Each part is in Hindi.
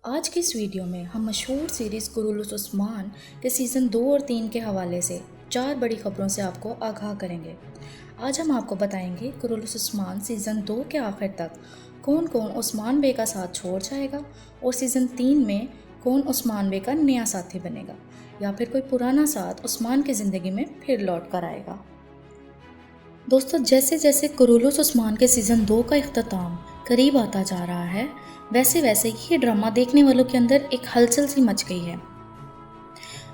आज की इस वीडियो में हम मशहूर सीरीज़ कुरुलुस उस्मान के सीज़न 2 और 3 के हवाले से 4 बड़ी खबरों से आपको आगाह करेंगे। आज हम आपको बताएंगे कुरुलुस उस्मान सीज़न 2 के आखिर तक कौन कौन उस्मान बे का साथ छोड़ जाएगा और सीज़न 3 में कौन उस्मान बे का नया साथी बनेगा या फिर कोई पुराना साथ उस्मान की ज़िंदगी में फिर लौट कर आएगा। दोस्तों, जैसे जैसे कुरुलुस उस्मान के सीज़न 2 का इख्तिताम करीब आता जा रहा है, वैसे वैसे ये ड्रामा देखने वालों के अंदर एक हलचल सी मच गई है।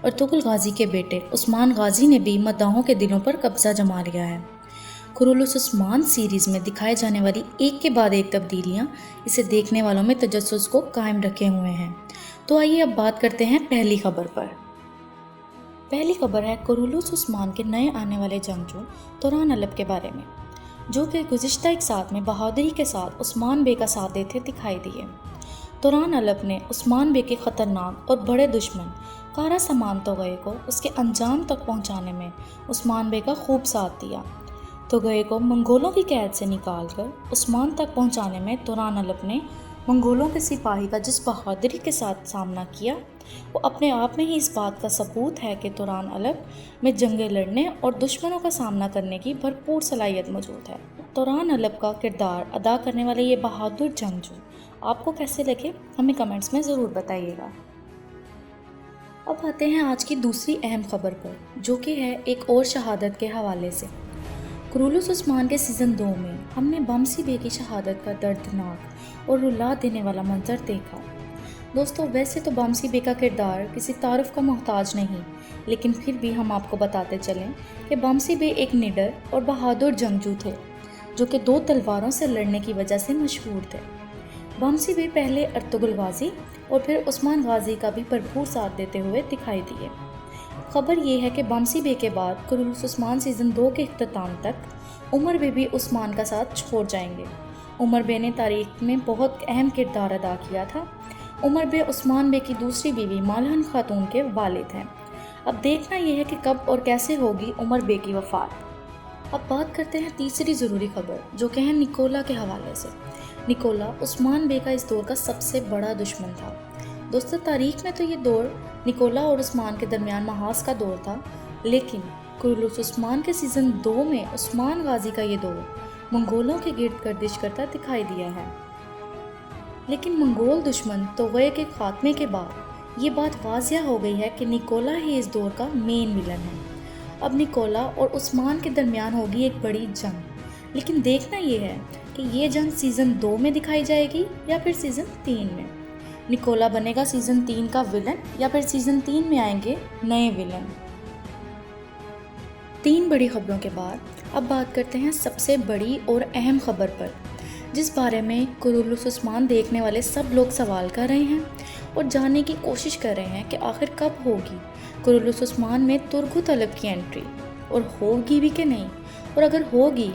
अर्तुगरुल गाजी के बेटे उस्मान गाजी ने भी मद्दाहों के दिलों पर कब्जा जमा लिया है। कुरुलुस उस्मान सीरीज़ में दिखाए जाने वाली एक के बाद एक तब्दीलियाँ इसे देखने वालों में तजस्सुस को कायम रखे हुए हैं। तो आइए अब बात करते हैं पहली खबर पर। पहली खबर है कुरुलुस उस्मान के नए आने वाले जंगजू तुरान अलब के बारे में, जो कि गुज़िश्ता एक साथ में बहादुरी के साथ उस्मान बे का साथ देते दिखाई दिए। तुरान अलब ने उस्मान बे के ख़तरनाक और बड़े दुश्मन कारा समान तोगए को उसके अंजाम तक पहुंचाने में उस्मान बे का खूब साथ दिया। तोगए को मंगोलों की कैद से निकालकर उस्मान तक पहुंचाने में तुरान अलब ने मंगोलों के सिपाही का जिस बहादुरी के साथ सामना किया, वो अपने आप में ही इस बात का सबूत है कि तुरान अलब में जंगें लड़ने और दुश्मनों का सामना करने की भरपूर सलाहियत मौजूद है। तुरान अलब का किरदार अदा करने वाले ये बहादुर जंगजू आपको कैसे लगे, हमें कमेंट्स में ज़रूर बताइएगा। अब आते हैं आज की दूसरी अहम खबर पर, जो कि है एक और शहादत के हवाले से। कुरुलुस उस्मान के सीज़न 2 में हमने बमसी बे की शहादत का दर्दनाक और रुला देने वाला मंजर देखा। दोस्तों, वैसे तो बमसी बे का किरदार किसी तारुफ का मोहताज नहीं, लेकिन फिर भी हम आपको बताते चलें कि बमसी बे एक निडर और बहादुर जंगजू थे, जो कि 2 तलवारों से लड़ने की वजह से मशहूर थे। बमसी बे पहले अर्तुगरुल गाजी और फिर उस्मान गाजी का भी भरपूर साथ देते हुए दिखाई दिए। खबर ये है कि बमसी बे के बाद कुरुलुस उस्मान सीज़न 2 के इख्तिताम तक उमर बे भी उस्मान का साथ छोड़ जाएंगे। उमर बे ने तारीख में बहुत अहम किरदार अदा किया था। उमर बे उस्मान बे की दूसरी बीवी मालहन खातून के वालिद हैं। अब देखना यह है कि कब और कैसे होगी उमर बे की वफ़ात। अब बात करते हैं तीसरी ज़रूरी खबर, जो कि है निकोला के हवाले से। निकोला उस्मान बे का इस दौर का सबसे बड़ा दुश्मन था। दोस्तों, तारीख में तो ये दौर निकोला और उस्मान के दरमियान महाज का दौर था, लेकिन कुरुलुस उस्मान के सीज़न 2 में उस्मान गाजी का ये दौर मंगोलों के गिर्द गर्दिश करता दिखाई दिया है। लेकिन मंगोल दुश्मन तोगए के खात्मे के बाद ये बात वाज़िया हो गई है कि निकोला ही इस दौर का मेन विलन है। अब निकोला और उस्मान के दरमियान होगी एक बड़ी जंग, लेकिन देखना ये है कि ये जंग सीज़न 2 में दिखाई जाएगी या फिर सीज़न 3 में। निकोला बनेगा सीज़न 3 का विलन या फिर सीज़न 3 में आएंगे नए विलन। 3 बड़ी खबरों के बाद अब बात करते हैं सबसे बड़ी और अहम खबर पर, जिस बारे में कुरुलुस उस्मान देखने वाले सब लोग सवाल कर रहे हैं और जानने की कोशिश कर रहे हैं कि आखिर कब होगी कुरुलुस उस्मान में तुर्गुत अलब की एंट्री, और होगी भी कि नहीं, और अगर होगी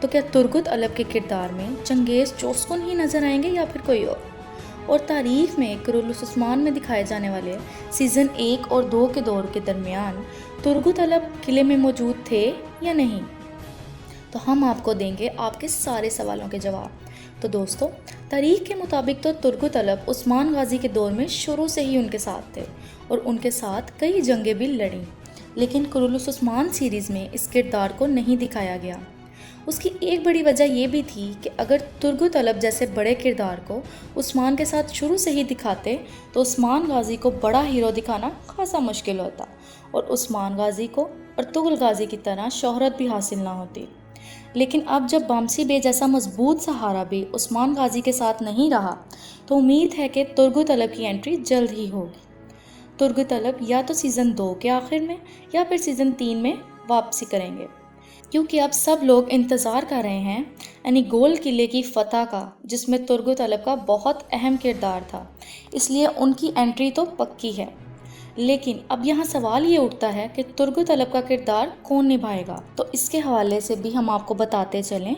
तो क्या तुर्गुत अलब के किरदार में चंगेज़ चोस्कुन ही नज़र आएंगे या फिर कोई और तारीख में कुरुलुस उस्मान में दिखाए जाने वाले सीज़न 1 और 2 के दौर के दरमियान तुर्गुत अलब किले में मौजूद थे या नहीं। तो हम आपको देंगे आपके सारे सवालों के जवाब। तो दोस्तों, तारीख के मुताबिक तो तुर्गुत अलब उस्मान गाजी के दौर में शुरू से ही उनके साथ थे और उनके साथ कई जंगें भी लड़ी, लेकिन कुरुलुस उस्मान सीरीज़ में इस किरदार को नहीं दिखाया गया। उसकी एक बड़ी वजह यह भी थी कि अगर तुर्गुत अलब जैसे बड़े किरदार को उस्मान के साथ शुरू से ही दिखाते तो उस्मान गाजी को बड़ा हीरो दिखाना खासा मुश्किल होता और उस्मान गाजी को अर्तुगरुल गाजी की तरह शोहरत भी हासिल ना होती। लेकिन अब जब बमसी बे जैसा मजबूत सहारा भी उस्मान गाजी के साथ नहीं रहा, तो उम्मीद है कि तुर्गुत अलब की एंट्री जल्द ही होगी। तुर्गुत अलब या तो सीज़न 2 के आखिर में या फिर सीज़न 3 में वापसी करेंगे, क्योंकि अब सब लोग इंतज़ार कर रहे हैं यानी गोल किले की फ़तह का, जिसमें तुर्गुत अलब का बहुत अहम किरदार था, इसलिए उनकी एंट्री तो पक्की है। लेकिन अब यहाँ सवाल ये उठता है कि तुर्गुत अलब का किरदार कौन निभाएगा। तो इसके हवाले से भी हम आपको बताते चलें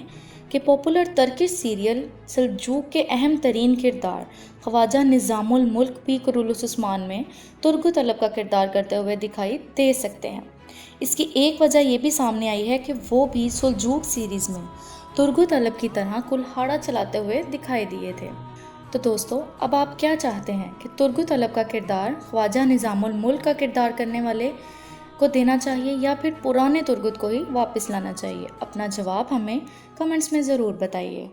कि पॉपुलर तर्किश सीरियल सल्जूक के अहम तरीन किरदार ख्वाजा निज़ामुल मुल्क भी कुरुलुस उस्मान में तुर्गुत अलब का किरदार करते हुए दिखाई दे सकते हैं। इसकी एक वजह यह भी सामने आई है कि वो भी सुल्जूक सीरीज़ में तुर्गुत अलब की तरह कुल्हाड़ा चलाते हुए दिखाई दिए थे। तो दोस्तों, अब आप क्या चाहते हैं कि तुर्गु तलब का किरदार ख्वाजा निज़ामुल मुल्क का किरदार करने वाले को देना चाहिए या फिर पुराने तुर्गुत को ही वापस लाना चाहिए? अपना जवाब हमें कमेंट्स में ज़रूर बताइए।